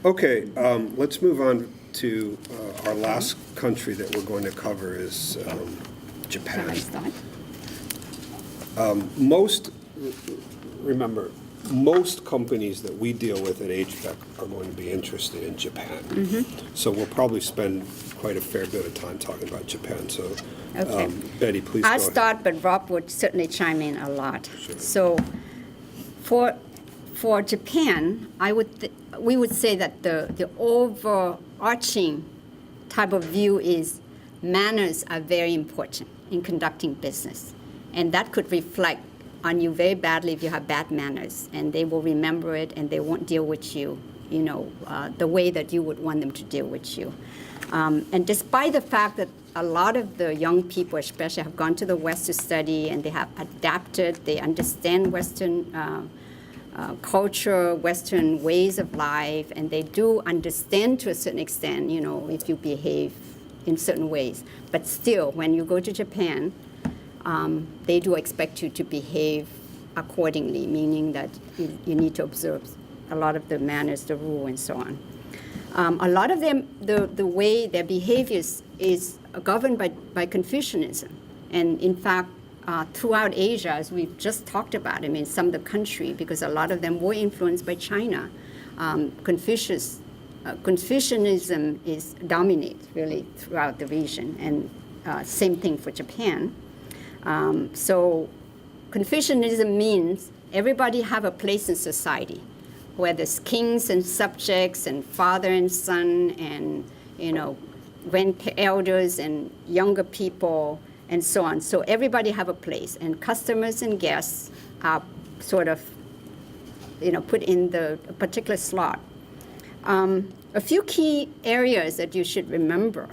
Okay, let's move on to our last country that we're going to cover is Japan. Most companies that we deal with at HVAC are going to be interested in Japan. So we'll probably spend quite a fair bit of time talking about Japan. So, Okay. Betty, please go I'll ahead. start, but Rob would certainly chime in a lot. Sure. So for Japan, we would say that the overarching type of view is manners are very important in conducting business. And that could reflect on you very badly if you have bad manners, and they will remember it and they won't deal with you, the way that you would want them to deal with you. And despite the fact that a lot of the young people especially have gone to the West to study and they have adapted, they understand Western culture, Western ways of life, and they do understand to a certain extent, if you behave in certain ways. But still, when you go to Japan, they do expect you to behave accordingly, meaning that you need to observe a lot of the manners, the rule, and so on. A lot of them, the way their behaviors is governed by Confucianism. And in fact, throughout Asia, as we've just talked about, some of the country, because a lot of them were influenced by China, Confucianism dominates really throughout the region, and same thing for Japan. So Confucianism means everybody have a place in society, where there's kings and subjects and father and son and, elders and younger people and so on. So everybody have a place, and customers and guests are sort of, put in the particular slot. A few key areas that you should remember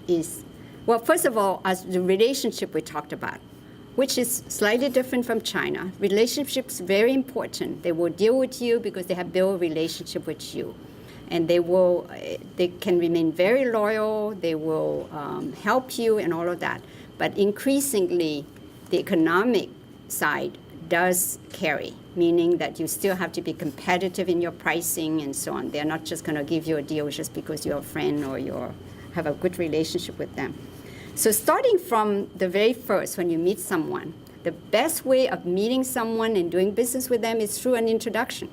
is, well, first of all, as the relationship we talked about, which is slightly different from China. Relationships very important. They will deal with you because they have built a relationship with you. And they can remain very loyal, they will help you and all of that. But increasingly, the economic side does carry, meaning that you still have to be competitive in your pricing and so on. They're not just going to give you a deal just because you're a friend or you have a good relationship with them. So starting from the very first, when you meet someone, the best way of meeting someone and doing business with them is through an introduction.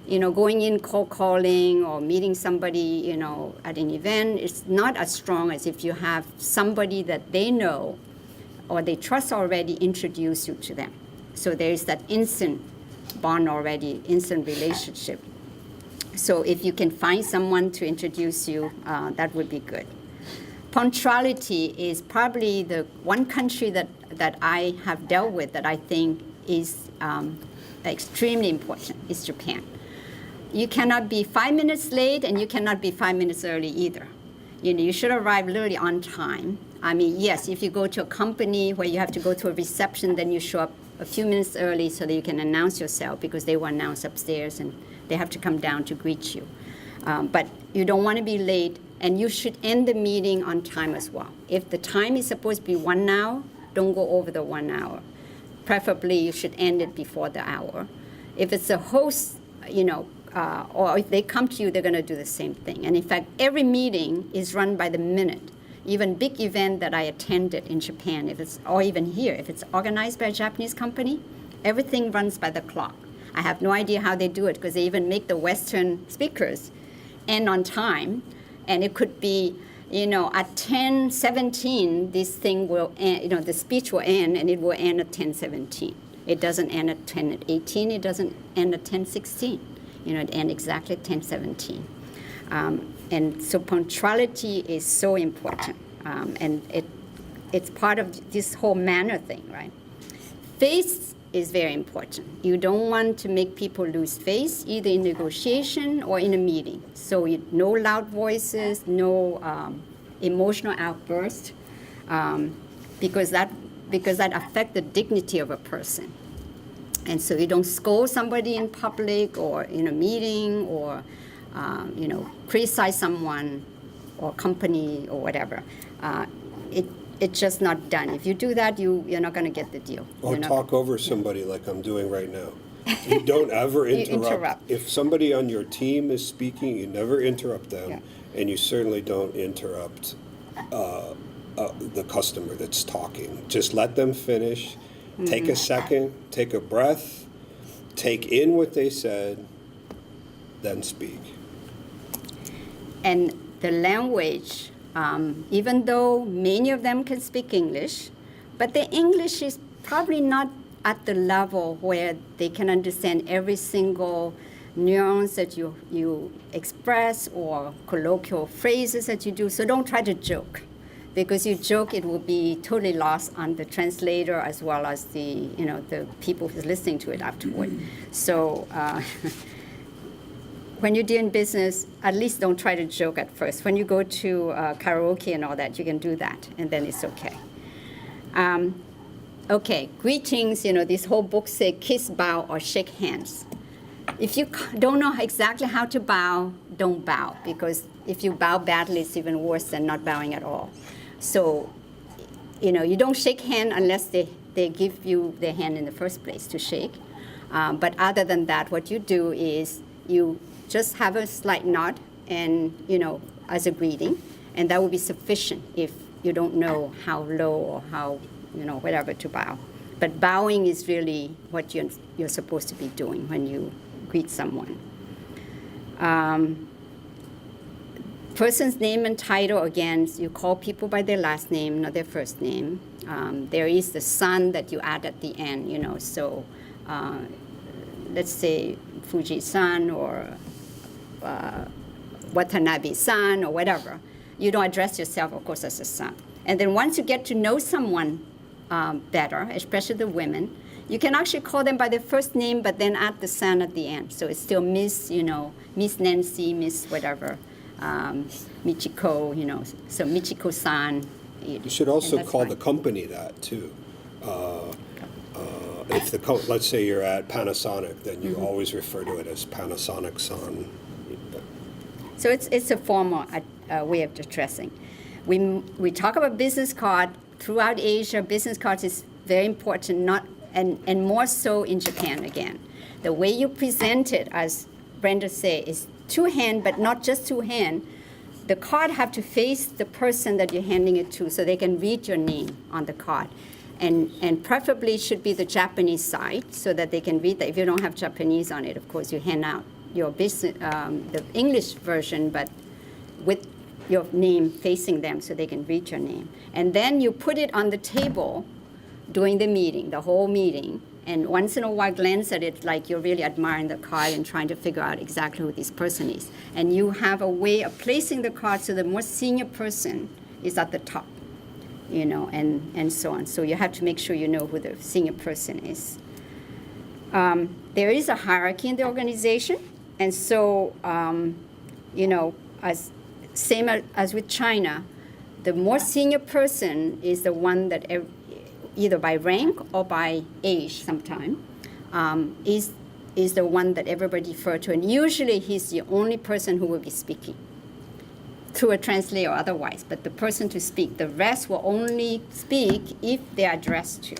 Going in cold calling or meeting somebody, at an event, it's not as strong as if you have somebody that they know or they trust already introduce you to them. So there's that instant bond already, instant relationship. So if you can find someone to introduce you, that would be good. Punctuality is probably the one country that I have dealt with that I think is extremely important, is Japan. You cannot be 5 minutes late and you cannot be 5 minutes early either. You should arrive literally on time. Yes, if you go to a company where you have to go to a reception, then you show up a few minutes early so that you can announce yourself, because they will announce upstairs and they have to come down to greet you. But you don't want to be late, and you should end the meeting on time as well. If the time is supposed to be 1 hour, don't go over the 1 hour. Preferably, you should end it before the hour. If it's a host, or if they come to you, they're going to do the same thing. And in fact, every meeting is run by the minute. Even big event that I attended in Japan, or even here, if it's organized by a Japanese company, everything runs by the clock. I have no idea how they do it, because they even make the Western speakers end on time. And it could be, at 10:17, this thing will end, the speech will end, and it will end at 10:17. It doesn't end at 10:18. It doesn't end at 10:16. It ends exactly at 10:17. And so punctuality is so important. And it's part of this whole manner thing, right? Face is very important. You don't want to make people lose face, either in negotiation or in a meeting. So no loud voices, no emotional outbursts, because that affects the dignity of a person. And so you don't scold somebody in public or in a meeting or criticize someone or company or whatever. It's just not done. If you do that, you're not going to get the deal. Or talk over somebody like I'm doing right now. You don't ever You interrupt. interrupt. If somebody on your team is speaking, you never interrupt them, Yeah. and you certainly don't interrupt the customer that's talking. Just let them finish. Take a second, take a breath, take in what they said, then speak. And the language, even though many of them can speak English, but the English is probably not at the level where they can understand every single nuance that you express or colloquial phrases that you do. So don't try to joke, because you joke, it will be totally lost on the translator as well as the people who's listening to it afterward. So when you're doing business, at least don't try to joke at first. When you go to karaoke and all that, you can do that, and then it's okay. Okay, greetings, this whole book says kiss, bow, or shake hands. If you don't know exactly how to bow, don't bow, because if you bow badly, it's even worse than not bowing at all. So, you don't shake hand unless they give you their hand in the first place to shake. But other than that, what you do is you just have a slight nod and, as a greeting, and that will be sufficient if you don't know how low or how, whatever to bow. But bowing is really what you're supposed to be doing when you greet someone. Person's name and title, again, you call people by their last name, not their first name. There is the san that you add at the end, so let's say Fuji-san or Watanabe-san or whatever. You don't address yourself, of course, as a san. And then once you get to know someone better, especially the women, you can actually call them by their first name, but then add the san at the end. So it's still Miss, Miss Nancy, Miss whatever, Michiko, so Michiko-san. You should also call the company that, too. If let's say you're at Panasonic, then you always refer to it as Panasonic-san. So it's a formal way of addressing. We talk about business card throughout Asia. Business cards is very important, and more so in Japan again. The way you present it, as Brenda said, is two-hand, but not just two-hand. The card have to face the person that you're handing it to, so they can read your name on the card. And preferably it should be the Japanese side, so that they can read that. If you don't have Japanese on it, of course, you hand out your business, the English version, but with your name facing them so they can read your name. And then you put it on the table during the meeting, the whole meeting, and once in a while glance at it like you're really admiring the card and trying to figure out exactly who this person is. And you have a way of placing the card so the more senior person is at the top, and so on. So you have to make sure you know who the senior person is. There is a hierarchy in the organization, and so, same as with China, the more senior person is the one that either by rank or by age sometime, is the one that everybody refers to. And usually he's the only person who will be speaking, through a translator or otherwise. But the person to speak, the rest will only speak if they are addressed to.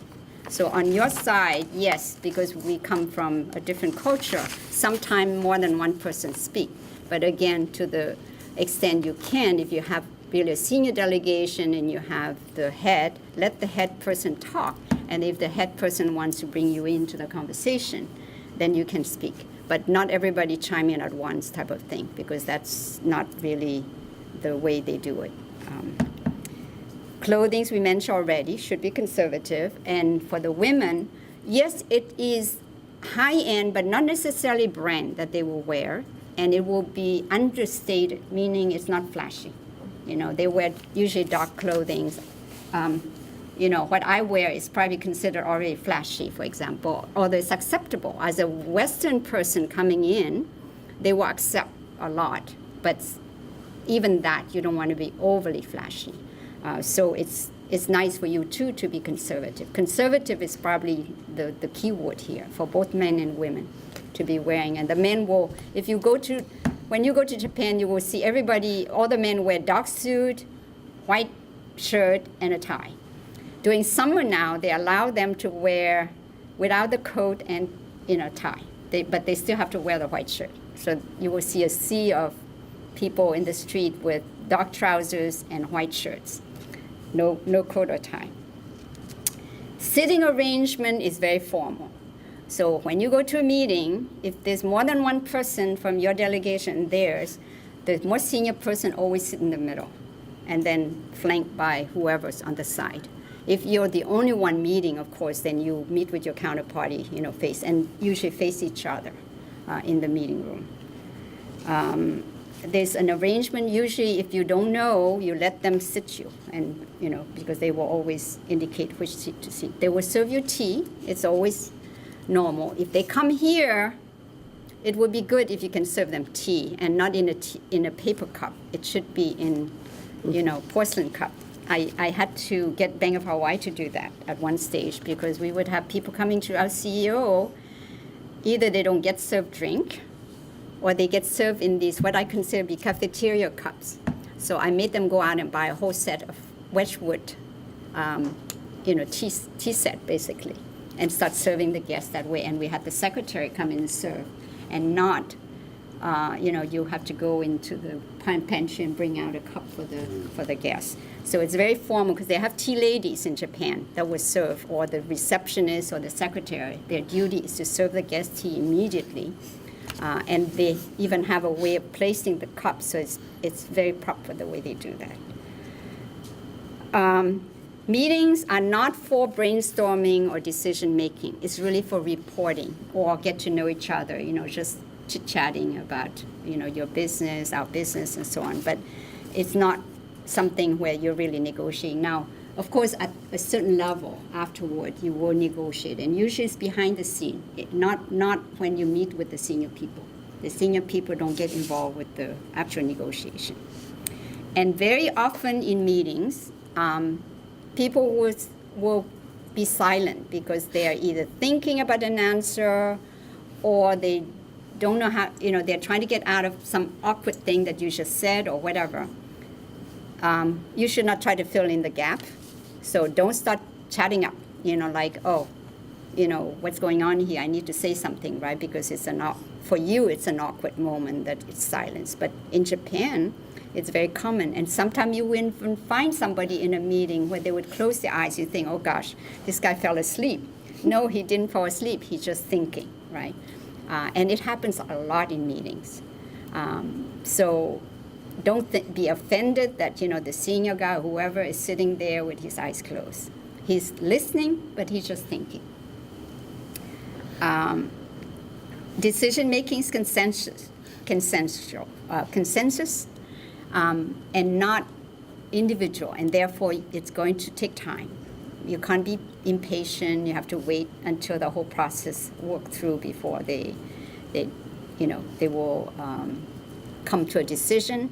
So on your side, yes, because we come from a different culture, sometimes more than one person speak. But again, to the extent you can, if you have really a senior delegation and you have the head, let the head person talk. And if the head person wants to bring you into the conversation, then you can speak. But not everybody chime in at once type of thing, because that's not really the way they do it. Clothing, we mentioned already, should be conservative. And for the women, yes, it is high-end, but not necessarily brand that they will wear. And it will be understated, meaning it's not flashy. They wear usually dark clothing. What I wear is probably considered already flashy, for example, although it's acceptable. As a Western person coming in, they will accept a lot. But even that, you don't want to be overly flashy. So it's nice for you, too, to be conservative. Conservative is probably the key word here for both men and women to be wearing. And the men will, when you go to Japan, you will see all the men wear dark suit, white shirt, and a tie. During summer now, they allow them to wear without the coat and tie. But they still have to wear the white shirt. So you will see a sea of people in the street with dark trousers and white shirts. No coat or tie. Sitting arrangement is very formal. So when you go to a meeting, if there's more than one person from your delegation and theirs, the more senior person always sit in the middle and then flanked by whoever's on the side. If you're the only one meeting, of course, then you meet with your counterparty, usually face each other in the meeting room. There's an arrangement. Usually, if you don't know, you let them sit you, and because they will always indicate which seat to sit. They will serve you tea. It's always normal. If they come here, it would be good if you can serve them tea, and not in a paper cup. It should be in, porcelain cup. I had to get Bank of Hawaii to do that at one stage, because we would have people coming to our CEO. Either they don't get served drink, or they get served in these, what I consider to be cafeteria cups. So I made them go out and buy a whole set of Wedgwood, tea set, basically, and start serving the guests that way. And we had the secretary come in and serve, and not, you have to go into the pantry and bring out a cup for the guests. So it's very formal, because they have tea ladies in Japan that will serve, or the receptionist or the secretary. Their duty is to serve the guest tea immediately. And they even have a way of placing the cups, so it's very proper the way they do that. Meetings are not for brainstorming or decision making. It's really for reporting or get to know each other, just chit-chatting about, your business, our business, and so on. But it's not something where you're really negotiating. Now, of course, at a certain level afterward, you will negotiate, and usually it's behind the scene, not when you meet with the senior people. The senior people don't get involved with the actual negotiation. And very often in meetings, people will be silent because they are either thinking about an answer, or they don't know how, they're trying to get out of some awkward thing that you just said or whatever. You should not try to fill in the gap. So don't start chatting up, what's going on here? I need to say something, right? Because for you, it's an awkward moment that it's silence. But in Japan, it's very common. And sometimes you will even find somebody in a meeting where they would close their eyes. You think, oh gosh, this guy fell asleep. No, he didn't fall asleep. He's just thinking, right? And it happens a lot in meetings. So don't be offended that, the senior guy, whoever, is sitting there with his eyes closed. He's listening, but he's just thinking. Decision-making is consensus, and not individual, and therefore it's going to take time. You can't be impatient. You have to wait until the whole process work through before they will come to a decision.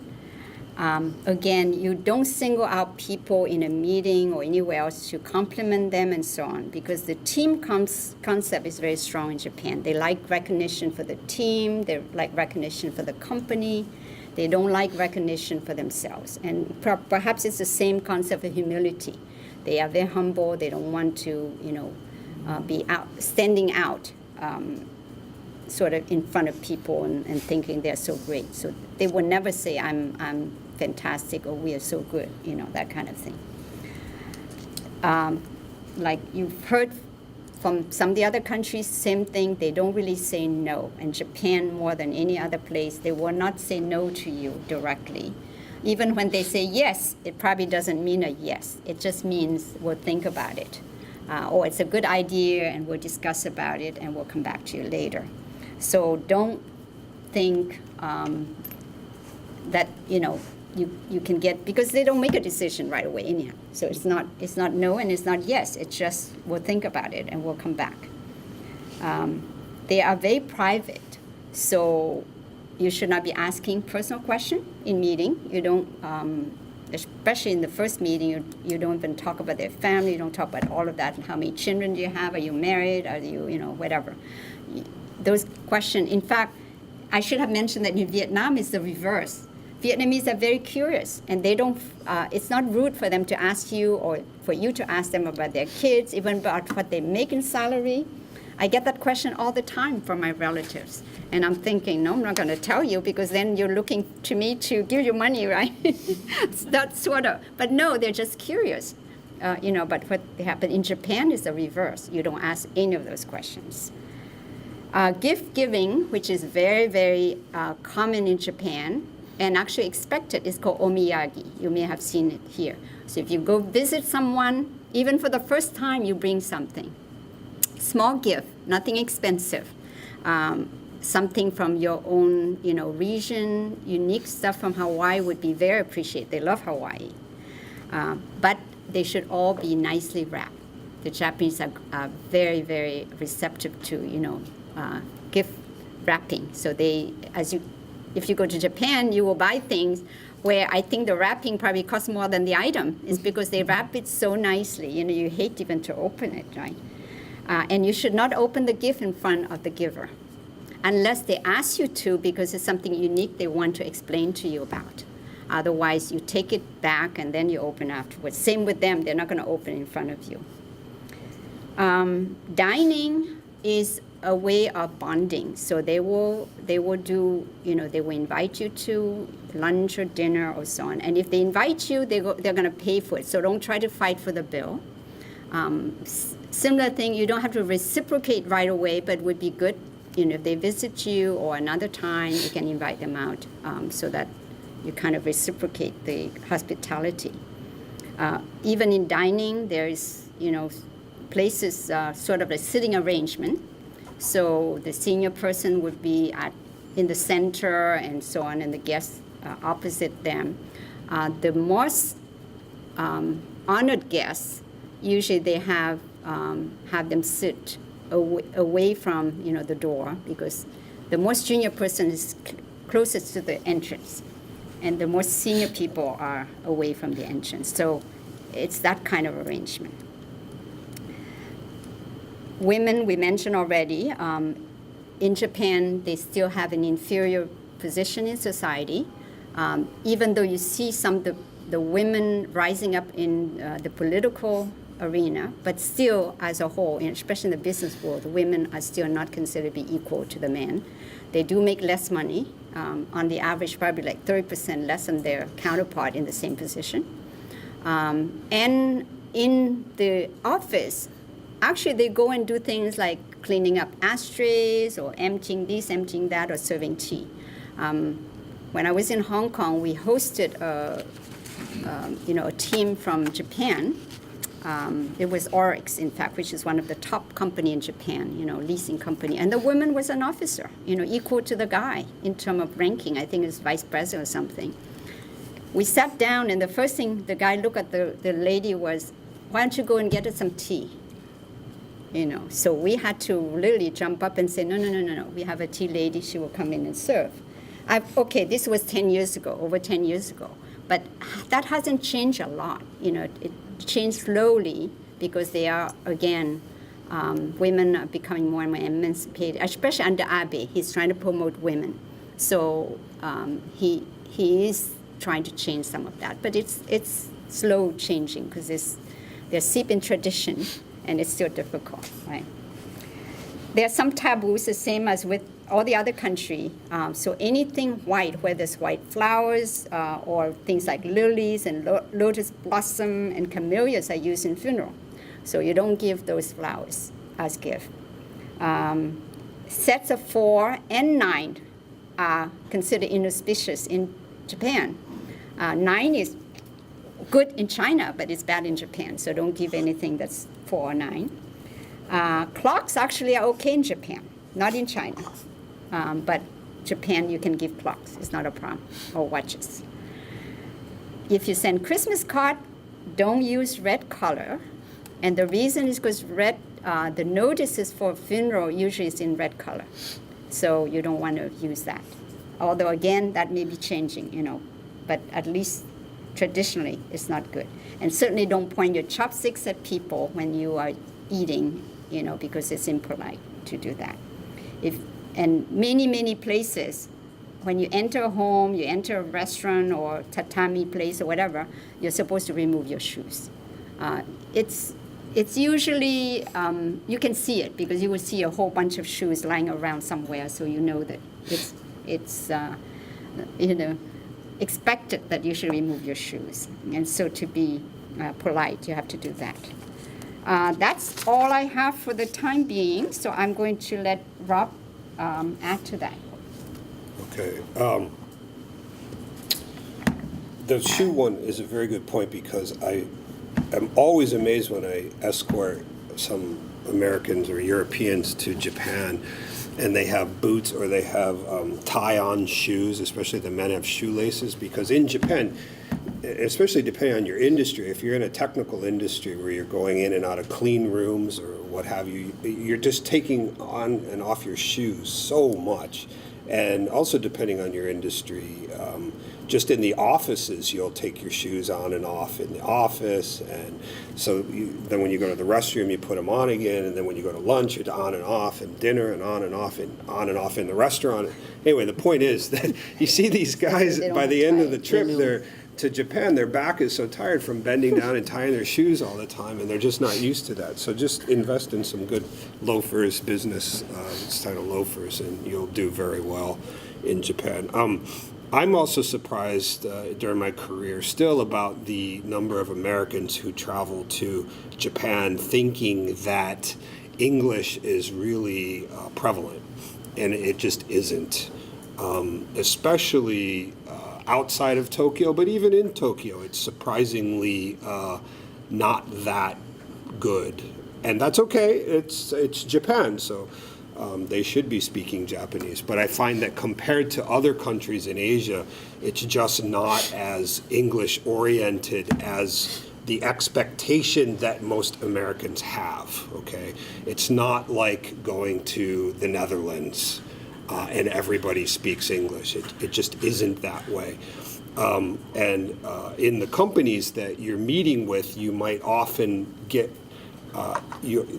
Again, you don't single out people in a meeting or anywhere else to compliment them and so on, because the team concept is very strong in Japan. They like recognition for the team. They like recognition for the company. They don't like recognition for themselves. And perhaps it's the same concept of humility. They are very humble. They don't want to, be standing out sort of in front of people and thinking they're so great. So they will never say, I'm fantastic, or we are so good, that kind of thing. Like you've heard from some of the other countries, same thing. They don't really say no. And Japan, more than any other place, they will not say no to you directly. Even when they say yes, it probably doesn't mean a yes. It just means we'll think about it. Or it's a good idea and we'll discuss about it and we'll come back to you later. So don't think that, you can get, because they don't make a decision right away anyhow. So it's not no and it's not yes. It's just we'll think about it and we'll come back. They are very private. So you should not be asking personal questions in meeting. You don't, especially in the first meeting, you don't even talk about their family. You don't talk about all of that. How many children do you have? Are you married? Are you, whatever. Those questions, in fact, I should have mentioned that in Vietnam it's the reverse. Vietnamese are very curious, and they don't, it's not rude for them to ask you or for you to ask them about their kids, even about what they make in salary. I get that question all the time from my relatives. And I'm thinking, no, I'm not going to tell you because then you're looking to me to give you money, right? That's sort of, but no, they're just curious. But what happened in Japan is the reverse. You don't ask any of those questions. Gift giving, which is very, very common in Japan and actually expected, is called omiyagi. You may have seen it here. So if you go visit someone, even for the first time, you bring something. Small gift, nothing expensive. Something from your own, region, unique stuff from Hawaii would be very appreciated. They love Hawaii. But they should all be nicely wrapped. The Japanese are very, very receptive to, gift wrapping. So if you go to Japan, you will buy things where I think the wrapping probably costs more than the item. It's because they wrap it so nicely. You hate even to open it, right? And you should not open the gift in front of the giver unless they ask you to because it's something unique they want to explain to you about. Otherwise, you take it back and then you open afterwards. Same with them. They're not going to open in front of you. Dining is a way of bonding. So they will do, they will invite you to lunch or dinner or so on. And if they invite you, they're going to pay for it. So don't try to fight for the bill. Similar thing, you don't have to reciprocate right away, but it would be good, if they visit you or another time, you can invite them out so that you kind of reciprocate the hospitality. Even in dining, there's, places, sort of a sitting arrangement. So the senior person would be in the center and so on, and the guests opposite them. The most honored guests, usually they have them sit away from the door because the most junior person is closest to the entrance, and the most senior people are away from the entrance. So it's that kind of arrangement. Women, we mentioned already, in Japan, they still have an inferior position in society. Even though you see some of the women rising up in the political arena, but still as a whole, especially in the business world, women are still not considered to be equal to the men. They do make less money, on the average probably like 30% less than their counterpart in the same position. And in the office, actually they go and do things like cleaning up ashtrays or emptying this, emptying that, or serving tea. When I was in Hong Kong, we hosted a team from Japan. It was Oryx, in fact, which is one of the top company in Japan, leasing company. And the woman was an officer, equal to the guy in terms of ranking. I think it was vice president or something. We sat down, and the first thing the guy looked at the lady was, why don't you go and get us some tea? So we had to literally jump up and say, no. We have a tea lady. She will come in and serve. This was 10 years ago, over 10 years ago. But that hasn't changed a lot. It changed slowly because they are, again, women are becoming more and more emancipated, especially under Abe. He's trying to promote women. So he is trying to change some of that. But it's slow changing because they're steeped in tradition, and it's still difficult, right? There are some taboos, the same as with all the other country. So anything white, whether it's white flowers or things like lilies and lotus blossom and camellias are used in funeral. So you don't give those flowers as gift. Sets of 4 and 9 are considered inauspicious in Japan. 9 is good in China, but it's bad in Japan. So don't give anything that's 4 or 9. Clocks actually are okay in Japan, not in China. But Japan, you can give clocks. It's not a problem, or watches. If you send Christmas card, don't use red color. And the reason is because red, the notices for funeral usually is in red color. So you don't want to use that. Although, again, that may be changing, but at least traditionally it's not good. And certainly don't point your chopsticks at people when you are eating, because it's impolite to do that. And many places, when you enter a home, you enter a restaurant or tatami place or whatever, you're supposed to remove your shoes. It's It's usually, you can see it because you will see a whole bunch of shoes lying around somewhere, so you know that it's expected that you should remove your shoes. And so to be polite, you have to do that. That's all I have for the time being, so I'm going to let Rob add to that. Okay. The shoe one is a very good point because I'm always amazed when I escort some Americans or Europeans to Japan and they have boots or they have tie-on shoes, especially the men have shoelaces, because in Japan, especially depending on your industry, if you're in a technical industry where you're going in and out of clean rooms or what have you, you're just taking on and off your shoes so much. And also depending on your industry, just in the offices, you'll take your shoes on and off in the office. And so then when you go to the restroom, you put them on again. And then when you go to lunch, you're on and off, and dinner, and on and off in the restaurant. Anyway, the point is that you see these guys, by the end of the trip, to Japan, their back is so tired from bending down and tying their shoes all the time, and they're just not used to that. So just invest in some good loafers, business style loafers, and you'll do very well in Japan. I'm also surprised during my career still about the number of Americans who travel to Japan thinking that English is really prevalent, and it just isn't, especially outside of Tokyo, but even in Tokyo, it's surprisingly not that good. And that's okay, it's Japan, so they should be speaking Japanese. But I find that compared to other countries in Asia, it's just not as English-oriented as the expectation that most Americans have, okay? It's not like going to the Netherlands and everybody speaks English. It just isn't that way. And in the companies that you're meeting with, you might often get,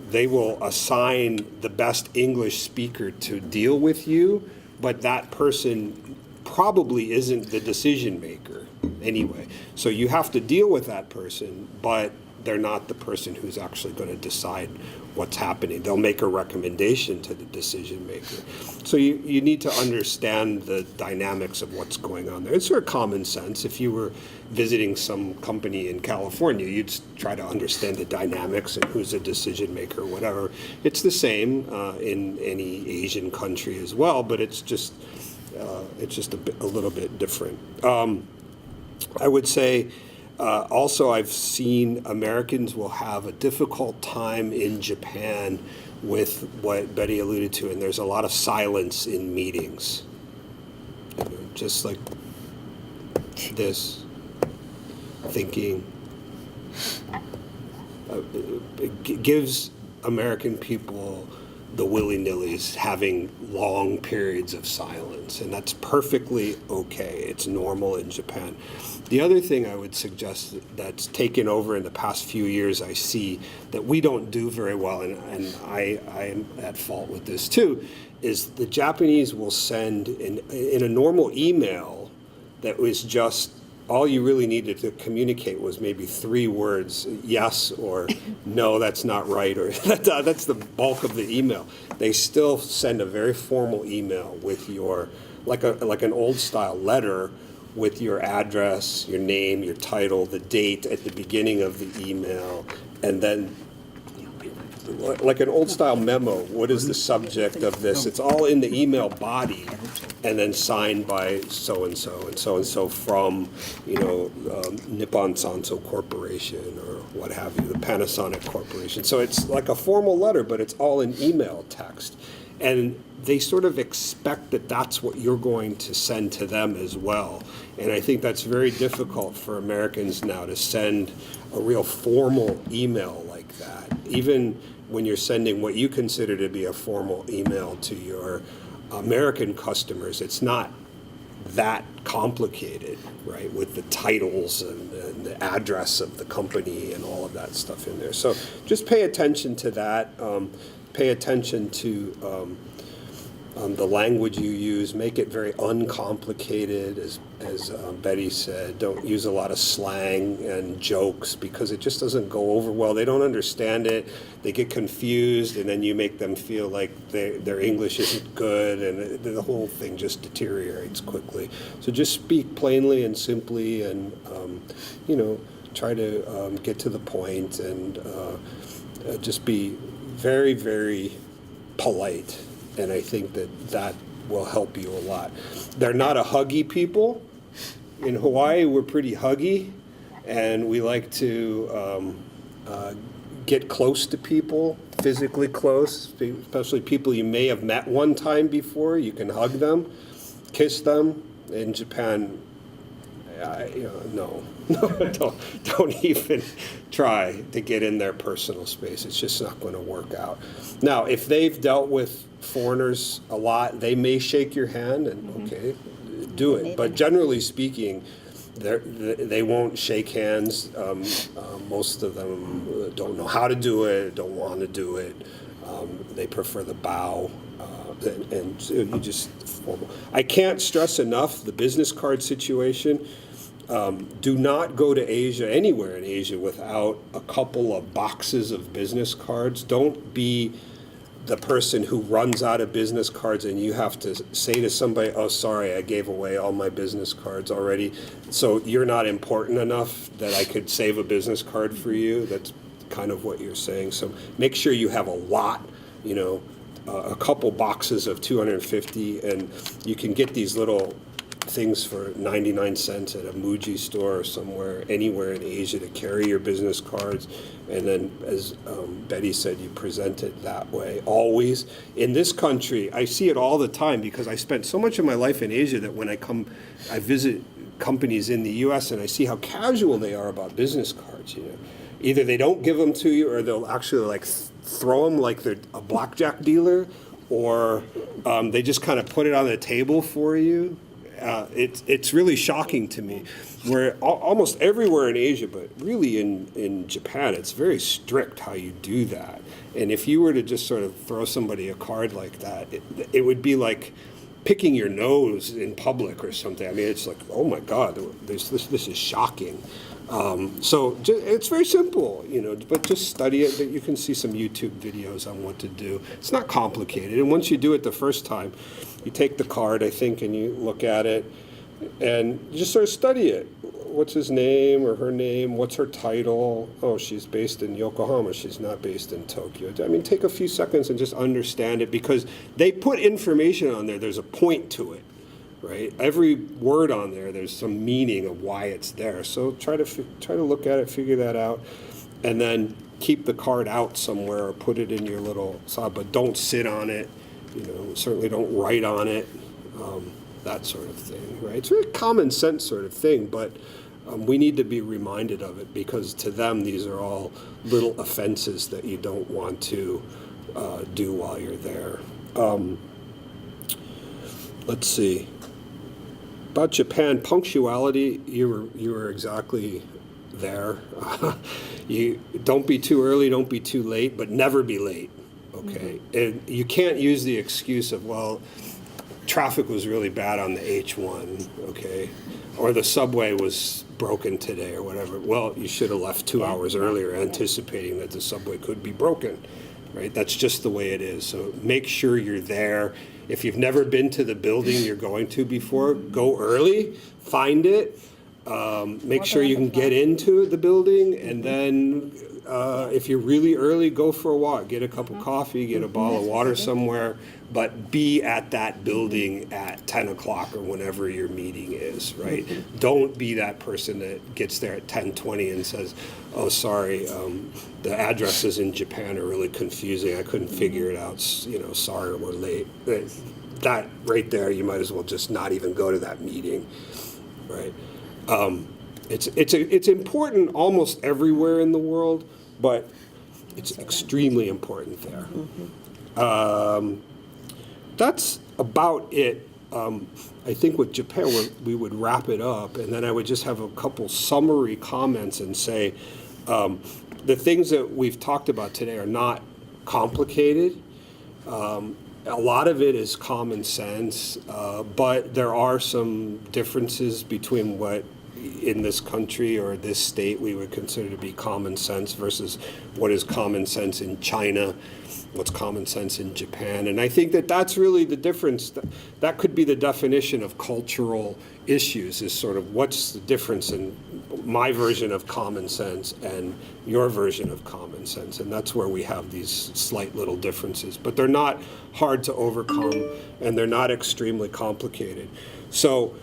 they will assign the best English speaker to deal with you, but that person probably isn't the decision maker anyway. So you have to deal with that person, but they're not the person who's actually going to decide what's happening. They'll make a recommendation to the decision maker. So you need to understand the dynamics of what's going on there. It's sort of common sense. If you were visiting some company in California, you'd try to understand the dynamics and who's a decision maker or whatever. It's the same in any Asian country as well, but it's just a little bit different. I would say also, I've seen Americans will have a difficult time in Japan with what Betty alluded to, and there's a lot of silence in meetings. Just like this, thinking. It gives American people the willy-nillys having long periods of silence, and that's perfectly okay. It's normal in Japan. The other thing I would suggest that's taken over in the past few years, I see that we don't do very well, and I am at fault with this too, is the Japanese will send in a normal email that was just, all you really needed to communicate was maybe 3 words, yes or no, that's not right, or that's the bulk of the email. They still send a very formal email with your, like an old style letter with your address, your name, your title, the date at the beginning of the email, and then like an old style memo, what is the subject of this? It's all in the email body, and then signed by so-and-so and so-and-so from, Nippon Sanso Corporation or what have you, the Panasonic Corporation. So it's like a formal letter, but it's all in email text. And they sort of expect that that's what you're going to send to them as well. And I think that's very difficult for Americans now to send a real formal email like that. Even when you're sending what you consider to be a formal email to your American customers, it's not that complicated, right, with the titles and the address of the company and all of that stuff in there. So just pay attention to that. Pay attention to the language you use, make it very uncomplicated, as Betty said. Don't use a lot of slang and jokes because it just doesn't go over well. They don't understand it. They get confused, and then you make them feel like their English isn't good, and the whole thing just deteriorates quickly. So just speak plainly and simply, and try to get to the point, and just be very, very polite. And I think that will help you a lot. They're not a huggy people. In Hawaii, we're pretty huggy, and we like to get close to people, physically close, especially people you may have met one time before. You can hug them, kiss them. In Japan, no, don't even try to get in their personal space. It's just not going to work out. Now, if they've dealt with foreigners a lot, they may shake your hand, and okay, do it. But generally speaking, they won't shake hands. Most of them don't know how to do it, don't want to do it. They prefer the bow, and so you just formal. I can't stress enough the business card situation. Do not go to Asia, anywhere in Asia, without a couple of boxes of business cards. Don't be the person who runs out of business cards and you have to say to somebody, oh, sorry, I gave away all my business cards already. So you're not important enough that I could save a business card for you. That's kind of what you're saying. So make sure you have a lot, a couple boxes of 250, and you can get these little things for 99 cents at a Muji store or somewhere, anywhere in Asia, to carry your business cards. And then, as Betty said, you present it that way. Always. In this country, I see it all the time because I spent so much of my life in Asia that when I visit companies in the U.S. and I see how casual they are about business cards. Either they don't give them to you, or they'll actually throw them like they're a blackjack dealer, or they just kind of put it on the table for you. It's really shocking to me. Where almost everywhere in Asia, but really in Japan, it's very strict how you do that. And if you were to just sort of throw somebody a card like that, it would be like picking your nose in public or something. I mean, it's like, oh my God, this is shocking. So it's very simple, but just study it. You can see some YouTube videos on what to do. It's not complicated. And once you do it the first time, you take the card, I think, and you look at it and you just sort of study it. What's his name or her name? What's her title? Oh, she's based in Yokohama. She's not based in Tokyo. I mean, take a few seconds and just understand it, because they put information on there. There's a point to it. Right? Every word on there, there's some meaning of why it's there. So try to look at it, figure that out, and then keep the card out somewhere or put it in your little slot. But don't sit on it. Certainly don't write on it. That sort of thing. Right? It's a very common sense sort of thing, but we need to be reminded of it, because to them these are all little offenses that you don't want to do while you're there. Let's see. About Japan, punctuality, you were exactly there. You don't be too early, don't be too late, but never be late, okay? And you can't use the excuse of, well, traffic was really bad on the H1, okay? Or the subway was broken today or whatever. Well, you should have left 2 hours earlier anticipating that the subway could be broken, right? That's just the way it is. So make sure you're there. If you've never been to the building you're going to before, go early, find it, make sure you can get into the building, and then if you're really early, go for a walk. Get a cup of coffee, get a bottle of water somewhere, but be at that building at 10 o'clock or whenever your meeting is, right? Don't be that person that gets there at 10:20 and says, oh, sorry, the addresses in Japan are really confusing. I couldn't figure it out. Sorry, we're late. That right there, you might as well just not even go to that meeting, right? It's important almost everywhere in the world, but it's extremely important there. That's about it. I think with Japan, we would wrap it up, and then I would just have a couple summary comments and say, the things that we've talked about today are not complicated. a lot of it is common sense, but there are some differences between what in this country or this state we would consider to be common sense versus what is common sense in China, what's common sense in Japan. And I think that that's really the difference. That could be the definition of cultural issues, is sort of what's the difference in my version of common sense and your version of common sense. And that's where we have these slight little differences. But they're not hard to overcome, and they're not extremely complicated. So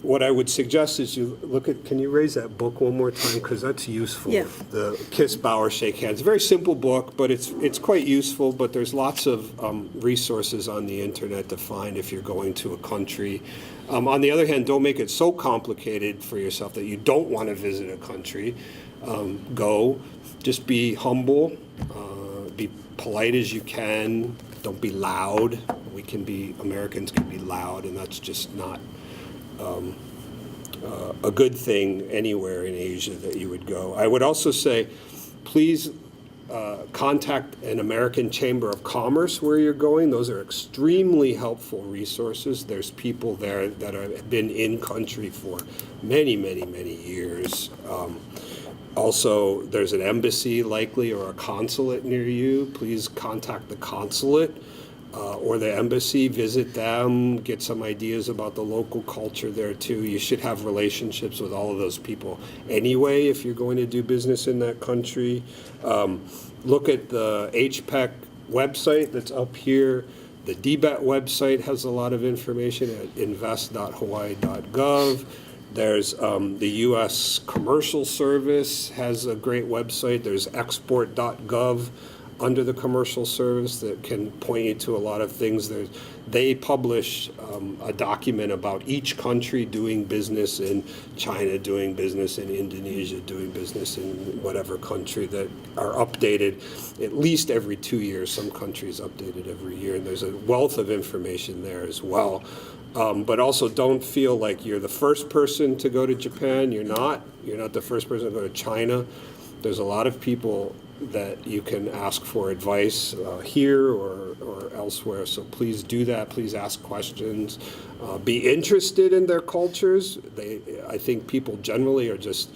what I would suggest is you look at, can you raise that book one more time? Because that's useful. Yeah. The Kiss, Bow, or Shake Hands. Very simple book, but it's quite useful. But there's lots of resources on the internet to find if you're going to a country. On the other hand, don't make it so complicated for yourself that you don't want to visit a country. Go. Just be humble. Be polite as you can. Don't be loud. Americans can be loud, and that's just not a good thing anywhere in Asia that you would go. I would also say, please contact an American Chamber of Commerce where you're going. Those are extremely helpful resources. There's people there that have been in country for many, many, many years. Also, there's an embassy likely or a consulate near you. Please contact the consulate or the embassy, visit them, get some ideas about the local culture there too. You should have relationships with all of those people anyway if you're going to do business in that country. Look at the HPEC website that's up here. The DBET website has a lot of information at Invest.Hawaii.Gov. There's the U.S. Commercial Service has a great website. There's Export.gov under the Commercial Service that can point you to a lot of things. They publish a document about each country doing business in China, doing business in Indonesia, doing business in whatever country, that are updated at least every 2 years. Some countries updated every year, and there's a wealth of information there as well. But also don't feel like you're the first person to go to Japan. You're not. You're not the first person to go to China. There's a lot of people that you can ask for advice here or elsewhere. So please do that. Please ask questions. Be interested in their cultures. I think people generally are just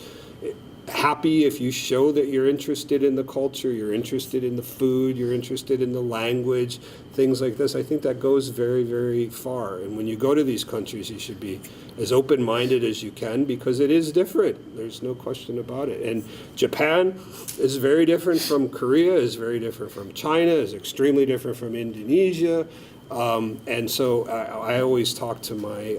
happy if you show that you're interested in the culture, you're interested in the food, you're interested in the language, things like this. I think that goes very, very far. And when you go to these countries, you should be as open-minded as you can, because it is different. There's no question about it. And Japan is very different from Korea, is very different from China, is extremely different from Indonesia. And so I always talk to my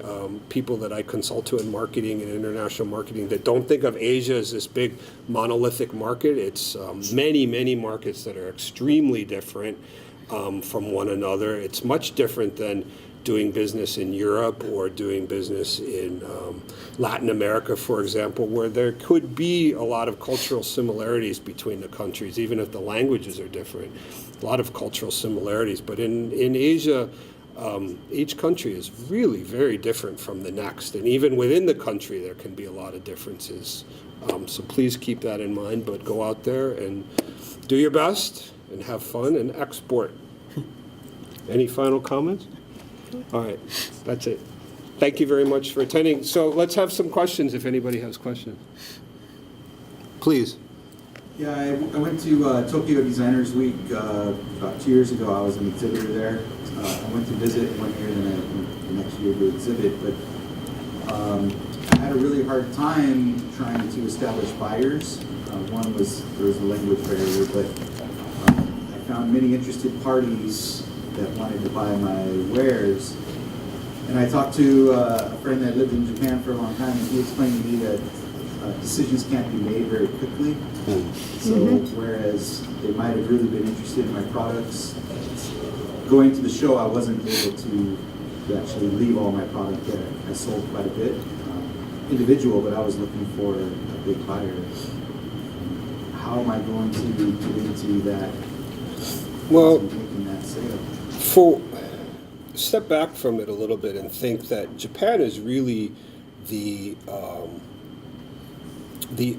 people that I consult to in marketing and international marketing that don't think of Asia as this big monolithic market. It's many, many markets that are extremely different from one another. It's much different than doing business in Europe or doing business in Latin America, for example, where there could be a lot of cultural similarities between the countries, even if the languages are different. A lot of cultural similarities. But in Asia, each country is really very different from the next. And even within the country, there can be a lot of differences. So please keep that in mind, but go out there and do your best and have fun and export. Any final comments? All right, that's it. Thank you very much for attending. So let's have some questions if anybody has questions. Please. Yeah, I went to Tokyo Designers Week about 2 years ago. I was an exhibitor there. I went to visit 1 year, and then I went the next year to exhibit. But I had a really hard time trying to establish buyers. One was there was a language barrier, but I found many interested parties that wanted to buy my wares. And I talked to a friend that lived in Japan for a long time, and he explained to me that decisions can't be made very quickly. So whereas they might have really been interested in my products, going to the show, I wasn't able to actually leave all my product there. I sold quite a bit, individual, but I was looking for a big buyer. How am I going to get into that? Well, making that sale? Step back from it a little bit and think that Japan is really the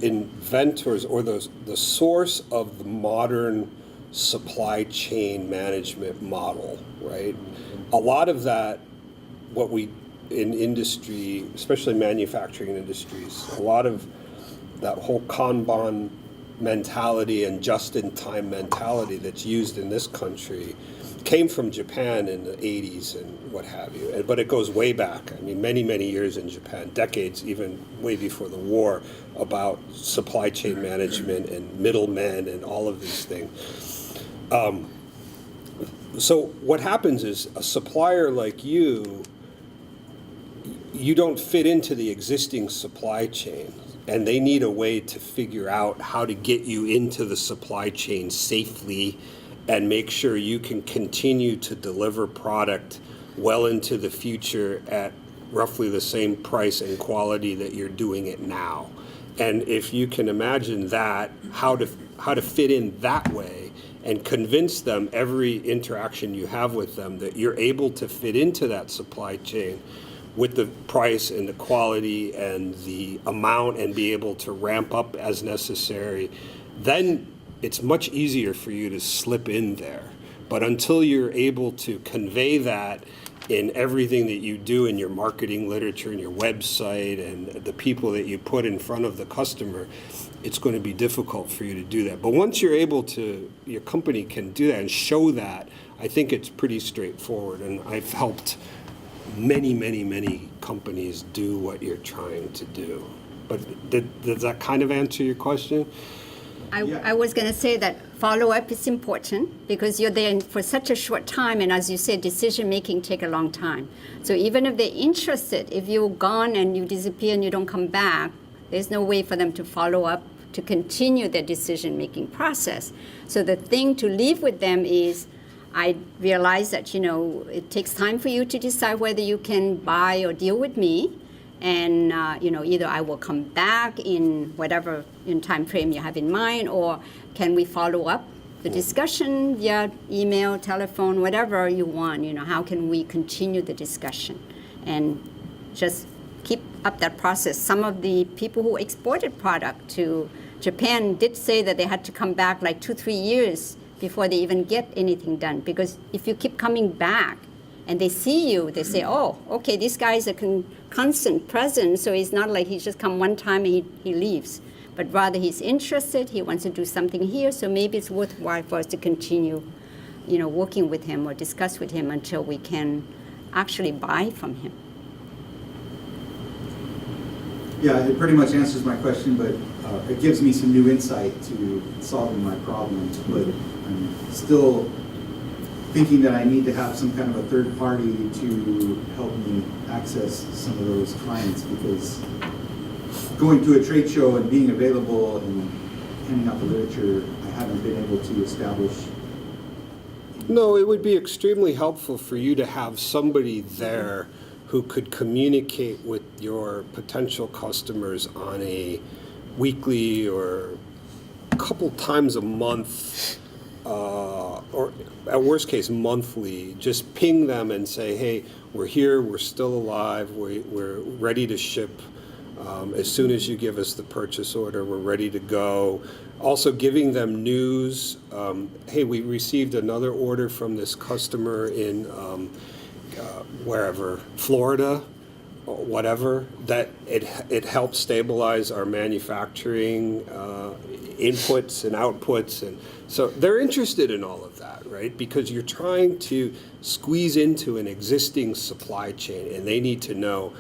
inventors or the source of the modern supply chain management model, right? A lot of that, what we in industry, especially manufacturing industries, a lot of that whole Kanban mentality and just-in-time mentality that's used in this country came from Japan in the 80s and what have you. But it goes way back. I mean, many, many years in Japan, decades, even way before the war, about supply chain management and middlemen and all of these things. So what happens is a supplier like you don't fit into the existing supply chain, and they need a way to figure out how to get you into the supply chain safely and make sure you can continue to deliver product well into the future at roughly the same price and quality that you're doing it now. And if you can imagine that, how to fit in that way and convince them every interaction you have with them that you're able to fit into that supply chain with the price and the quality and the amount and be able to ramp up as necessary, then it's much easier for you to slip in there. But until you're able to convey that in everything that you do in your marketing literature and your website and the people that you put in front of the customer, it's going to be difficult for you to do that. But once you're able to, your company can do that and show that, I think it's pretty straightforward. And I've helped many, many, many companies do what you're trying to do. But does that kind of answer your question? I was going to say that follow-up is important because you're there for such a short time, and as you said, decision-making take a long time. So even if they're interested, if you're gone and you disappear and you don't come back, there's no way for them to follow up to continue their decision-making process. So the thing to leave with them is, I realize that, it takes time for you to decide whether you can buy or deal with me. And, either I will come back in whatever time frame you have in mind, or can we follow up the discussion via email, telephone, whatever you want. How can we continue the discussion and just keep up that process. Some of the people who exported product to Japan did say that they had to come back like 2-3 years before they even get anything done. Because if you keep coming back and they see you, they say, oh, okay, this guy is a constant presence, so it's not like he's just come one time and he leaves. But rather he's interested, he wants to do something here, so maybe it's worthwhile for us to continue, working with him or discuss with him until we can actually buy from him. Yeah, it pretty much answers my question, but it gives me some new insight to solving my problem. But I'm still thinking that I need to have some kind of a third party to help me access some of those clients, because going to a trade show and being available and handing out the literature, I haven't been able to establish. No, it would be extremely helpful for you to have somebody there who could communicate with your potential customers on a weekly or a couple times a month, or at worst case monthly. Just ping them and say, hey, we're here, we're still alive, we're ready to ship. As soon as you give us the purchase order, we're ready to go. Also giving them news. Hey, we received another order from this customer in wherever, Florida, or whatever, that it helps stabilize our manufacturing inputs and outputs. And so they're interested in all of that, right? Because you're trying to squeeze into an existing supply chain, and they need to know,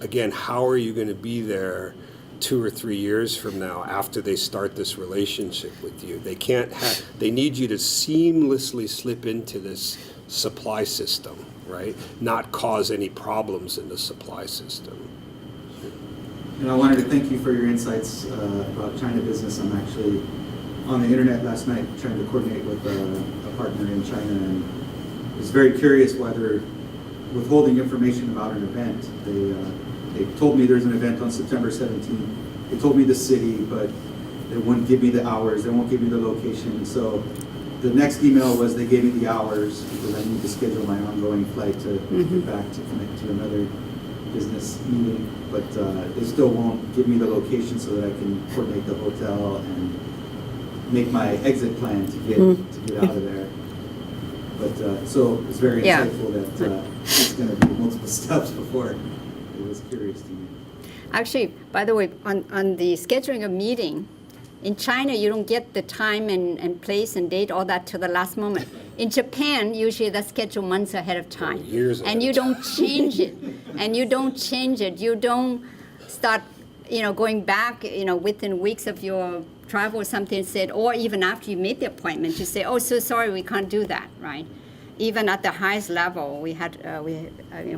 again, how are you going to be there 2 or 3 years from now after they start this relationship with you? They need you to seamlessly slip into this supply system, right? Not cause any problems in the supply system. And I wanted to thank you for your insights about China business. I'm actually on the internet last night trying to coordinate with a partner in China, and was very curious why they're withholding information about an event. They told me there's an event on September 17th. They told me the city, but they wouldn't give me the hours. They won't give me the location. So the next email was they gave me the hours because I need to schedule my ongoing flight to get back to connect to another business meeting. But they still won't give me the location so that I can coordinate the hotel and make my exit plan to get get out of there. But, so it's very Yeah. insightful that it's going to be multiple steps before. It was curious to me. Actually, by the way, on the scheduling a meeting, in China, you don't get the time and place and date, all that till the last moment. In Japan, usually that's scheduled months ahead of time. Years and you don't change it. And you don't change it. You don't start, going back, within weeks of your travel or something, said, or even after you made the appointment, you say, oh, so sorry, we can't do that, right? Even at the highest level, we had,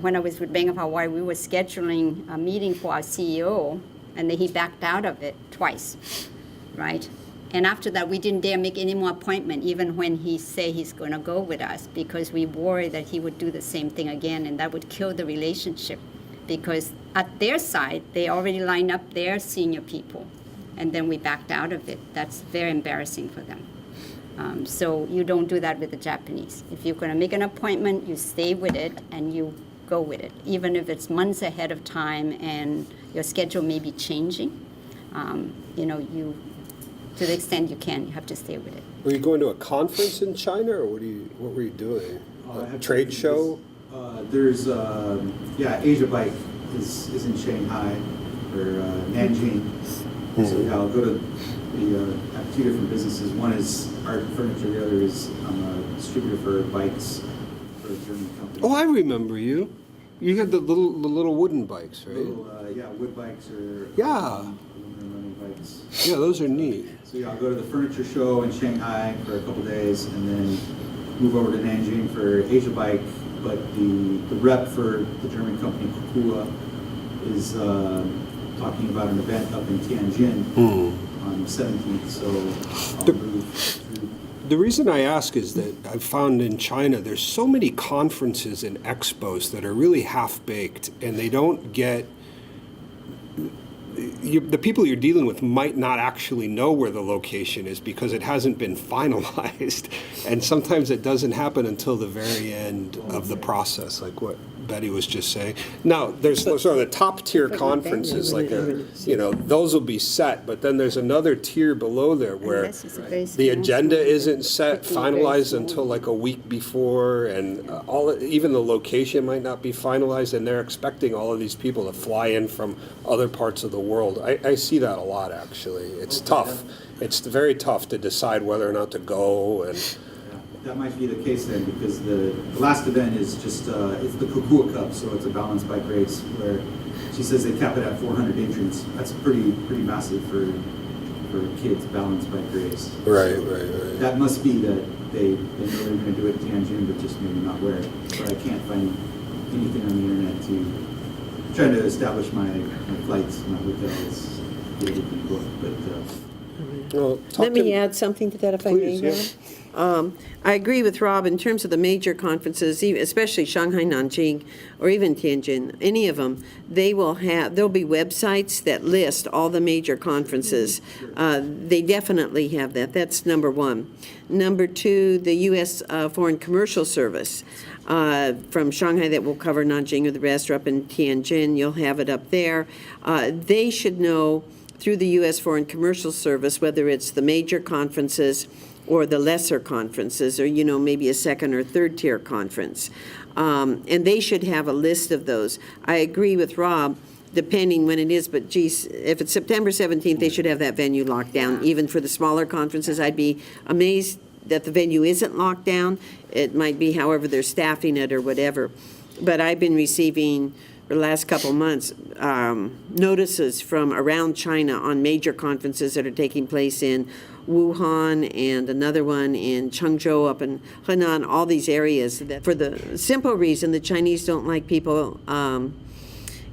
when I was with Bank of Hawaii, we were scheduling a meeting for our CEO, and then he backed out of it twice, right? And after that, we didn't dare make any more appointment, even when he said he's going to go with us, because we worried that he would do the same thing again, and that would kill the relationship. Because at their side, they already lined up their senior people, and then we backed out of it. That's very embarrassing for them. So you don't do that with the Japanese. If you're going to make an appointment, you stay with it and you go with it, even if it's months ahead of time and your schedule may be changing. You, to the extent you can, you have to stay with it. Were you going to a conference in China, or what were you doing? I A have trade show? There's, Asia Bike is in Shanghai, or Nanjing. So yeah, I'll go to I have two different businesses. One is art furniture, the other is I'm a distributor for bikes for a German company. Oh, I remember you. You had the little wooden bikes, right? Little, wood bikes or Yeah. aluminum running bikes. Yeah, those are neat. So yeah, I'll go to the furniture show in Shanghai for a couple days and then move over to Nanjing for Asia Bike. But the rep for the German company Kukua is talking about an event up in Tianjin on the 17th. So I'll move through. The reason I ask is that I've found in China there's so many conferences and expos that are really half-baked, and they don't get the people you're dealing with might not actually know where the location is because it hasn't been finalized. And sometimes it doesn't happen until the very end of the process, like what Betty was just saying. Now, there's sort of the top tier conferences, like those will be set, but then there's another tier below there where Unless it's a very the small agenda small, isn't set, very finalized small. until like a week before, and even the location might not be finalized, and they're expecting all of these people to fly in from other parts of the world. I see that a lot, actually. It's tough. It's very tough to decide whether or not to go. And That might be the case then, because the last event is just, it's the Kukua Cup, so it's a balanced bike race where she says they cap it at 400 entrants. That's pretty massive for a kids balanced bike race. Right. That must be that they know they're going to do it in Tianjin, but just maybe not where. But I can't find anything on the internet to try to establish my flights, my hotels, get everything booked. But Well, Let me add something to that, if I may, Please, Rob. I agree with Rob in terms of the major conferences, especially Shanghai, Nanjing, or even Tianjin, any of them, there'll be websites that list all the major conferences. They definitely have that. That's number one. Number two, the U.S. Foreign Commercial Service from Shanghai that will cover Nanjing or the rest, or up in Tianjin, you'll have it up there. They should know through the U.S. Foreign Commercial Service whether it's the major conferences or the lesser conferences, or, maybe a second or third tier conference. And they should have a list of those. I agree with Rob, depending when it is, but geez, if it's September 17th, they should have that venue locked down. Even for the smaller conferences, I'd be amazed that the venue isn't locked down. It might be however they're staffing it or whatever. But I've been receiving, for the last couple months, notices from around China on major conferences that are taking place in Wuhan and another one in Chengzhou up in Henan, all these areas, that for the simple reason the Chinese don't like people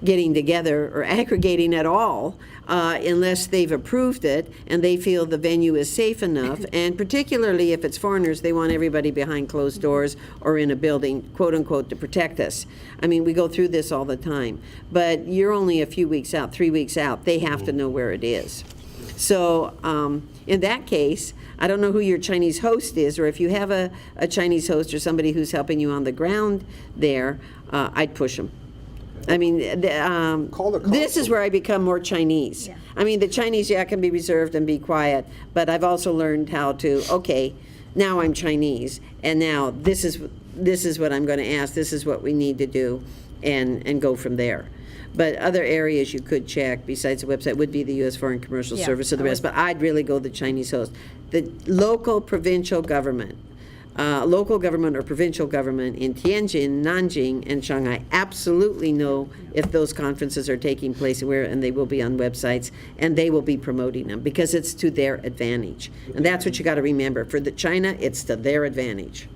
getting together or aggregating at all unless they've approved it and they feel the venue is safe enough. And particularly if it's foreigners, they want everybody behind closed doors or in a building, quote unquote, to protect us. I mean, we go through this all the time. But you're only a few weeks out, 3 weeks out. They have to know where it is. So in that case, I don't know who your Chinese host is, or if you have a Chinese host or somebody who's helping you on the ground there, I'd push them. I mean, Call the this is consul. where I become more Chinese. Yeah. I mean, the Chinese, can be reserved and be quiet, but I've also learned how to, okay, now I'm Chinese, and now this is what I'm going to ask, this is what we need to do, and go from there. But other areas you could check besides the website would be the U.S. Foreign Commercial Yeah, Service or the I rest, would- but I'd really go the Chinese host. The local provincial government or provincial government in Tianjin, Nanjing, and Shanghai absolutely know if those conferences are taking place where, and they will be on websites, and they will be promoting them because it's to their advantage. And that's what you got to remember. For the China, it's to their advantage.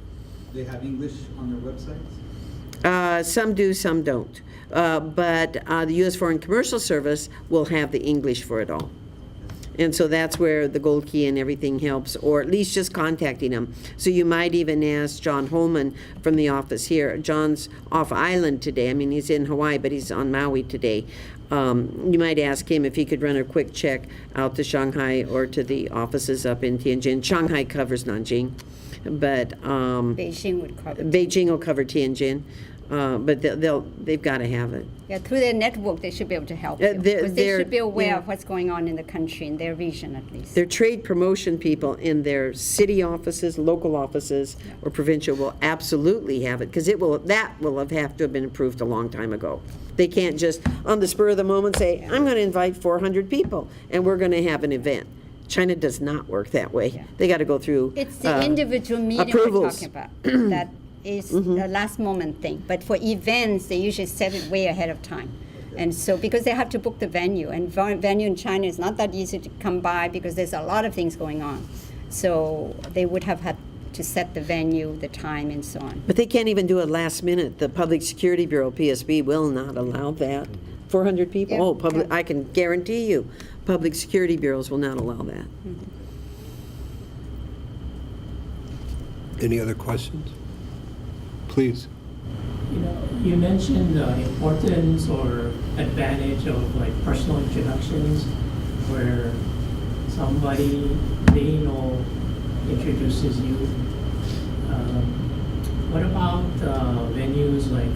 They have English on their websites? Some do, some don't. But the U.S. Foreign Commercial Service will have the English for it all. And so that's where the gold key and everything helps, or at least just contacting them. So you might even ask John Holman from the office here. John's off island today. I mean, he's in Hawaii, but he's on Maui today. You might ask him if he could run a quick check out to Shanghai or to the offices up in Tianjin. Shanghai covers Nanjing, but Beijing would cover. Beijing will cover Tianjin. But they've got to have it. Yeah, through their network, they should be able to help you. Because they should be aware of what's going on in the country, in their region at least. Their trade promotion people in their city offices, local offices, or provincial will absolutely have it, because that will have to have been approved a long time ago. They can't just, on the spur of the moment, say, I'm going to invite 400 people, and we're going to have an event. China does not work that way. Yeah. They got to go through It's the individual meeting approvals. we're talking about. That is the last moment thing. But for events, they usually set it way ahead of time. And so, because they have to book the venue, and venue in China is not that easy to come by because there's a lot of things going on. So they would have had to set the venue, the time, and so on. But they can't even do it last minute. The Public Security Bureau, PSB, will not allow that. 400 people? Yeah, Oh, public! yeah. I can guarantee you, public security bureaus will not allow that. Any other questions? Please. You mentioned the importance or advantage of like personal introductions, where somebody they know introduces you. What about venues like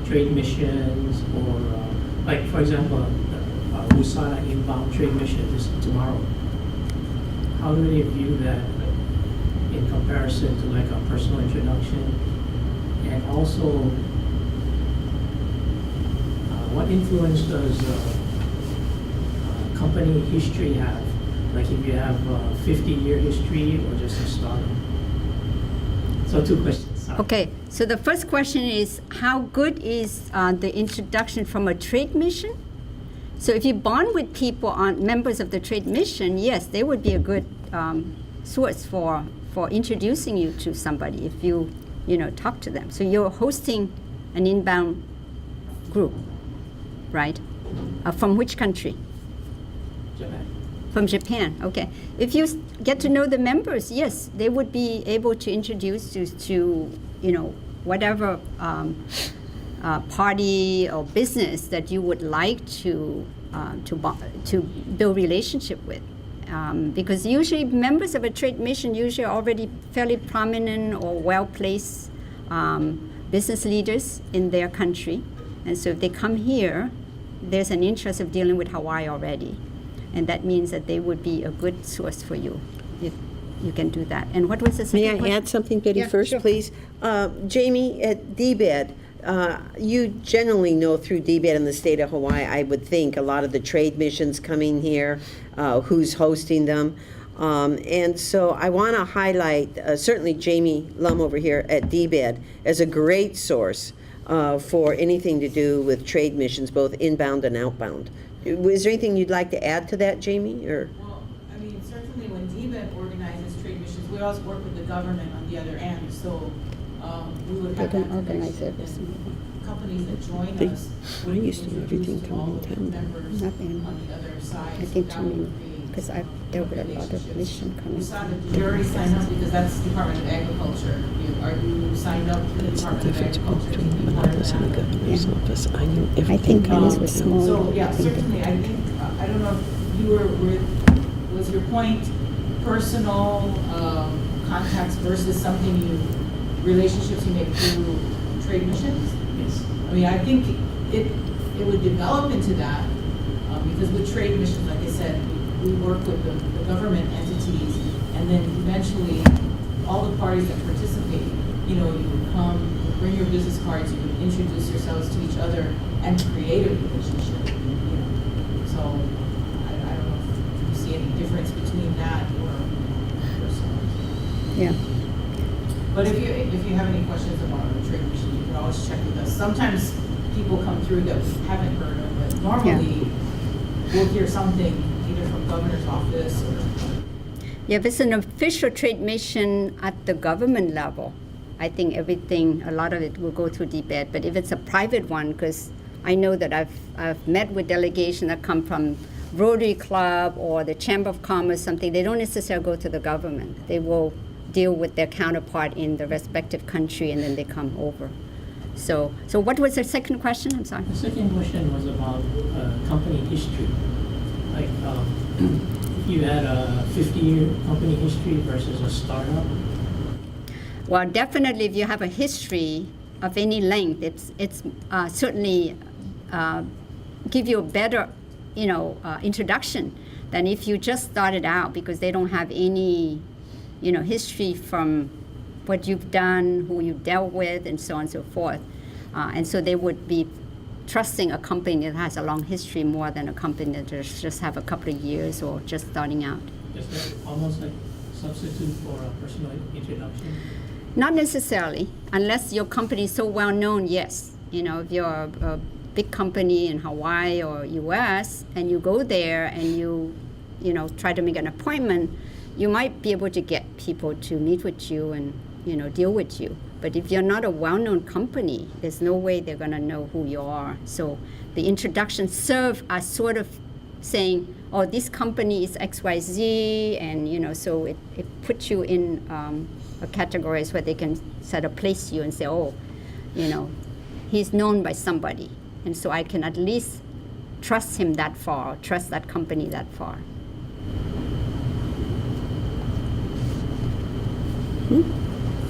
trade missions or like, for example, USANA inbound trade mission is tomorrow? How do they view that in comparison to like a personal introduction? And also, what influence does company history have? Like if you have a 50-year history or just a startup? So 2 questions. Sorry. Okay, so the first question is, how good is the introduction from a trade mission? So if you bond with people on members of the trade mission, yes, they would be a good source for introducing you to somebody if you talk to them. So you're hosting an inbound group, right? From which country? Japan. From Japan, okay. If you get to know the members, yes, they would be able to introduce you to, whatever party or business that you would like to build relationship with. Because usually members of a trade mission usually are already fairly prominent or well-placed business leaders in their country. And so if they come here, there's an interest of dealing with Hawaii already. And that means that they would be a good source for you if you can do that. And what was the second May I question? add something, Betty, Yeah, first, sure. please? Jamie, at DBED, you generally know through DBED in the state of Hawaii, I would think, a lot of the trade missions coming here, who's hosting them. And so I want to highlight, certainly Jamie Lum over here at DBED as a great source for anything to do with trade missions, both inbound and outbound. Is there anything you'd like to add to that, Jamie? Or Well, I mean, certainly when DBED organizes trade missions, we also work with the government on the other end, so we would have They that don't organize connection. everything. And companies that join They- us I would be used to know everything introduced to all coming of in the town. members Nothing. on the other side. I so think that too many, would create because there were a lot of relationships. mission coming. USANA, did you already sign up? Because that's Department of Agriculture. Are you signed up to the Department of Agriculture to be part of that? office. I knew I think Dennis was small. So, yeah, I think certainly, I think, I don't know if you was your point personal contacts versus relationships you make through trade missions? Yes. I mean, I think it would develop into that, because with trade missions, like I said, we work with the government entities, And then eventually, all the parties that participate, you know, you would come, bring your business cards, you would introduce yourselves to each other and create a relationship, you know. So I don't know if you see any difference between that or personal. Yeah. But if you have any questions about our trade mission, you can always check with us. Sometimes people come through that we haven't heard of, but normally we'll hear something either from governor's office or. Yeah, if it's an official trade mission at the government level, I think everything, a lot of it will go through DBED. But if it's a private one, because I know that I've met with delegations that come from Rotary Club or the Chamber of Commerce, something, they don't necessarily go to the government. They will deal with their counterpart in the respective country, and then they come over. So what was the second question? I'm sorry. The second question was about company history. Like, if you had a 50-year company history versus a startup. Well, definitely, if you have a history of any length, it's certainly give you a better, introduction than if you just started out, because they don't have any, history from what you've done, who you've dealt with, and so on and so forth. And so they would be trusting a company that has a long history more than a company that just have a couple of years or just starting out. Is that almost like substitute for a personal introduction? Not necessarily, unless your company is so well known, yes. If you're a big company in Hawaii or US and you go there and you try to make an appointment, you might be able to get people to meet with you and, deal with you. But if you're not a well-known company, there's no way they're going to know who you are. So the introductions serve as sort of saying, oh, this company is XYZ, and, so it puts you in a categories where they can sort of place you and say, oh, he's known by somebody. And so I can at least trust him that far, trust that company that far.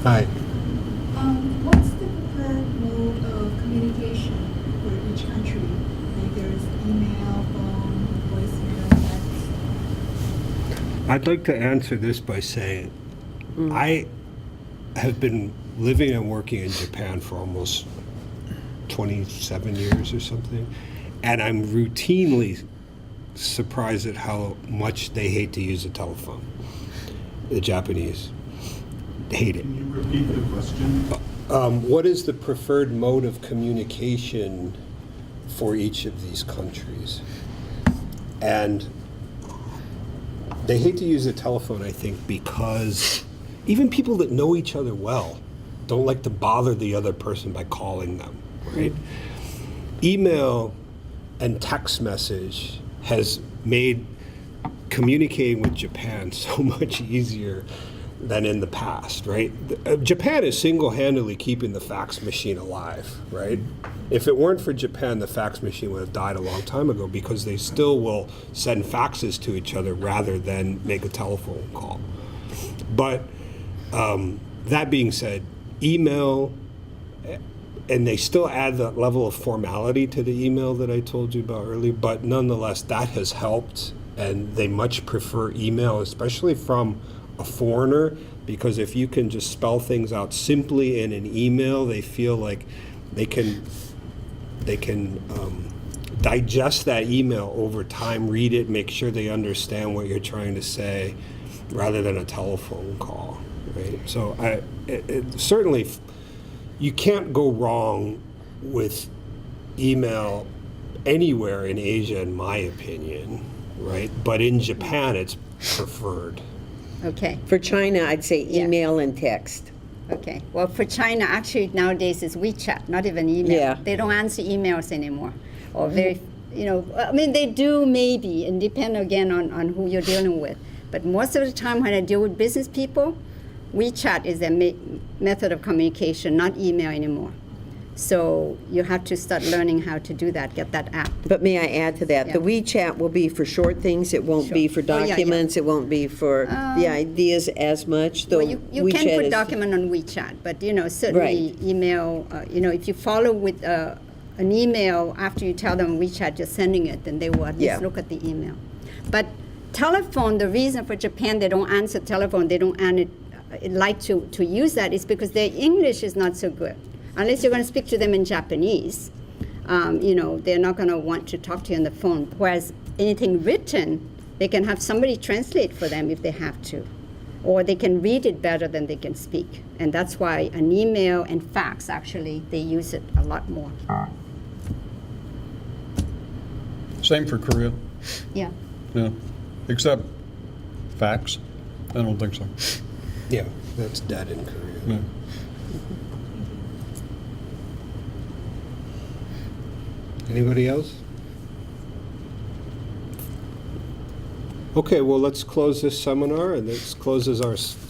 Hi. What's the preferred mode of communication for each country? Like there's email, phone, voicemail, text. I'd like to answer this by saying I have been living and working in Japan for almost 27 years or something, and I'm routinely surprised at how much they hate to use a telephone. The Japanese hate it. Can you repeat the question? What is the preferred mode of communication for each of these countries? And they hate to use the telephone, I think, because even people that know each other well don't like to bother the other person by calling them, right? Email and text message has made communicating with Japan so much easier than in the past, right? Japan is single-handedly keeping the fax machine alive, right? If it weren't for Japan, the fax machine would have died a long time ago, because they still will send faxes to each other rather than make a telephone call. But that being said, email, and they still add that level of formality to the email that I told you about earlier, but nonetheless, that has helped, and they much prefer email, especially from a foreigner, because if you can just spell things out simply in an email, they feel like they can digest that email over time, read it, make sure they understand what you're trying to say, rather than a telephone call, right? So certainly, you can't go wrong with email anywhere in Asia, in my opinion, right? But in Japan, it's preferred. Okay. For China, I'd say email and text. Okay. Well, for China, actually nowadays it's WeChat, not even email. Yeah. They don't answer emails anymore, or very, I mean, they do maybe, and depend again on who you're dealing with. But most of the time when I deal with business people, WeChat is their method of communication, not email anymore. So you have to start learning how to do that, get that app. But may I add to that? Yeah. The WeChat will be for short things. It won't be for Oh, yeah, yeah. documents. It won't be for the ideas as much. Though Well, you WeChat can put is, document on WeChat, but certainly Right. email. If you follow with an email after you tell them WeChat, you're sending it, then they will at least Yeah. look at the email. But telephone, the reason for Japan they don't answer telephone, they don't like to use that is because their English is not so good. Unless you're going to speak to them in Japanese, they're not going to want to talk to you on the phone. Whereas anything written, they can have somebody translate for them if they have to. Or they can read it better than they can speak. And that's why an email and fax, actually, they use it a lot more. Same for Korea, Yeah. yeah, except fax. I don't think so. Yeah, that's dead in Korea. Yeah. Anybody else? Okay, well, let's close this seminar, and this closes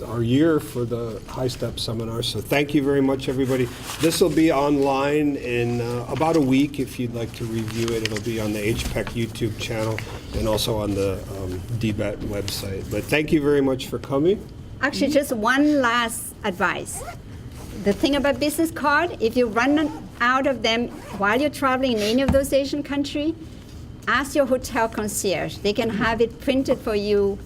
our year for the High Step Seminar. So thank you very much, everybody. This will be online in about a week. If you'd like to review it, it'll be on the HPEC YouTube channel and also on the DBET website. But thank you very much for coming. Actually, just one last advice. The thing about business card, if you run out of them while you're traveling in any of those Asian countries, ask your hotel concierge. They can have it printed for you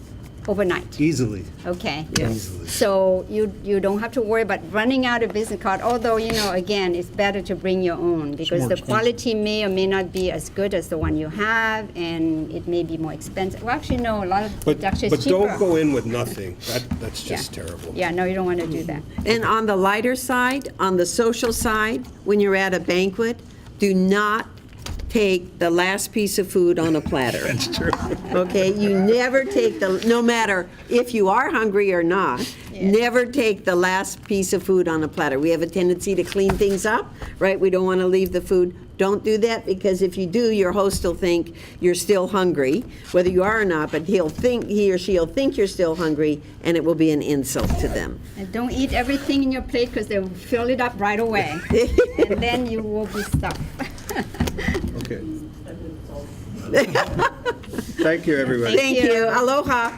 overnight. Easily. Okay. Easily. So you don't have to worry about running out of business card. Although again, it's better to bring your own because more the expensive. quality may or may not be as good as the one you have, and it may be more expensive. Well, actually, no. A lot of But it actually is cheaper. don't go in with nothing. That's just Yeah. terrible. Yeah. No, you don't want to do that. And on the lighter side, on the social side, when you're at a banquet, do not take the last piece of food on a platter. That's true. Okay, you never take no matter if you are hungry or not, never take the last piece of food on a platter. We have a tendency to clean things up, right? We don't want to leave the food. Don't do that, because if you do, your host will think you're still hungry, whether you are or not, but he or she'll think you're still hungry, and it will be an insult to them. And don't eat everything in your plate because they'll fill it up right away. And then you will be stuffed. Okay. Thank you, everybody. Thank you. Aloha.